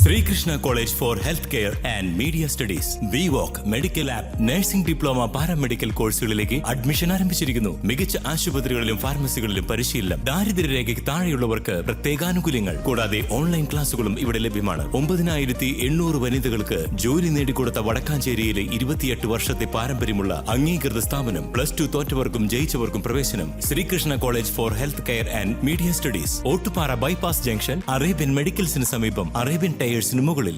Srikrishna College for Healthcare and Media Studies. VWalk Medical Lab Nursing Diploma Paramedical കോഴ്സുകളിലേക്ക് admission ആരംഭിച്ചിരിക്കുന്നു. മികച്ച ആശുപത്രികളിലും ഫാർമസികളിലും പരിശീലനം. ദാരിദ്ര്യരേഖയ്ക്ക് താഴെയുള്ളവർക്ക് പ്രത്യേകാനുകൂല്യങ്ങൾ. കൂടാതെ ഓൺലൈൻ ക്ലാസുകളും ഇവിടെ ലഭ്യമാണ്. 9800 വനിതകൾക്ക് ജോലി നേടിക്കൊടുത്ത വടക്കാഞ്ചേരിയിലെ 28 വർഷത്തെ പാരമ്പര്യമുള്ള അംഗീകൃത സ്ഥാപനം. +2 തോറ്റവർക്കും ജയിച്ചവർക്കും പ്രവേശനം. Sreekrishna college for health care and media studies. Ottupara bypass junction, Arabian മെഡിക്കൽസിന് സമീപം, അറേബ്യൻ ടയേഴ്സിന് മുകളിൽ.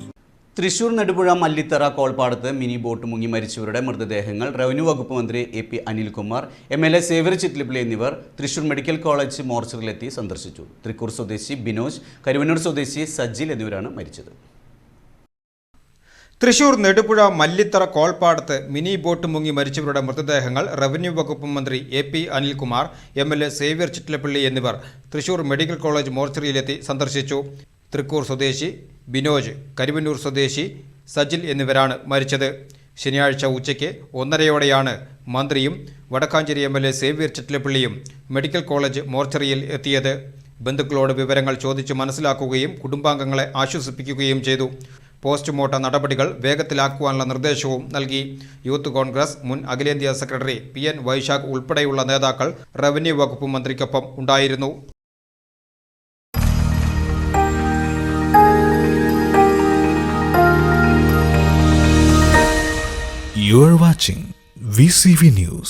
തൃശൂർ നെടുപുഴ മല്ലിത്തറ കോൾപ്പാടത്ത് മിനി ബോട്ട് മുങ്ങി മരിച്ചവരുടെ മൃതദേഹങ്ങൾ റവന്യൂ വകുപ്പ് മന്ത്രി AP Anilkumar, MLA Xavier Chittilappilly എന്നിവർ തൃശൂർ മെഡിക്കൽ കോളേജ് മോർച്ചറിയിലെത്തി സന്ദർശിച്ചു. തൃക്കൂർ സ്വദേശി ബിനോജ്, കരുവന്നൂർ സ്വദേശി സജിൽ എന്നിവരാണ് മരിച്ചത്. തൃശൂർ നെടുപുഴ മല്ലിത്തറ കോൾപ്പാടത്ത് മിനി ബോട്ട് മുങ്ങി മരിച്ചവരുടെ മൃതദേഹങ്ങൾ റവന്യൂ വകുപ്പ് മന്ത്രി AP Anilkumar, MLA Xavier Chittilappilly എന്നിവർ തൃശൂർ മെഡിക്കൽ കോളേജ് മോർച്ചറിയിലെത്തി സന്ദർശിച്ചു. തൃക്കൂർ സ്വദേശി ബിനോജ്, കരുവന്നൂർ സ്വദേശി സജിൽ എന്നിവരാണ് മരിച്ചത്. ശനിയാഴ്ച ഉച്ചയ്ക്ക് 1:30യോടെയാണ് മന്ത്രിയും വടക്കാഞ്ചേരി MLA സേവ്യർ ചിറ്റ്ലിപ്പിള്ളിയും മെഡിക്കൽ കോളേജ് മോർച്ചറിയിൽ എത്തിയത്. ബന്ധുക്കളോട് വിവരങ്ങൾ ചോദിച്ച് മനസ്സിലാക്കുകയും കുടുംബാംഗങ്ങളെ ആശ്വസിപ്പിക്കുകയും ചെയ്തു. പോസ്റ്റ്മോർട്ടം നടപടികൾ വേഗത്തിലാക്കുവാനുള്ള നിർദ്ദേശവും നൽകി. യൂത്ത് കോൺഗ്രസ് മുൻ അഖിലേന്ത്യാ സെക്രട്ടറി PN വൈശാഖ് ഉൾപ്പെടെയുള്ള നേതാക്കൾ റവന്യൂ വകുപ്പ് മന്ത്രിക്കൊപ്പം ഉണ്ടായിരുന്നു. You are watching VCV News.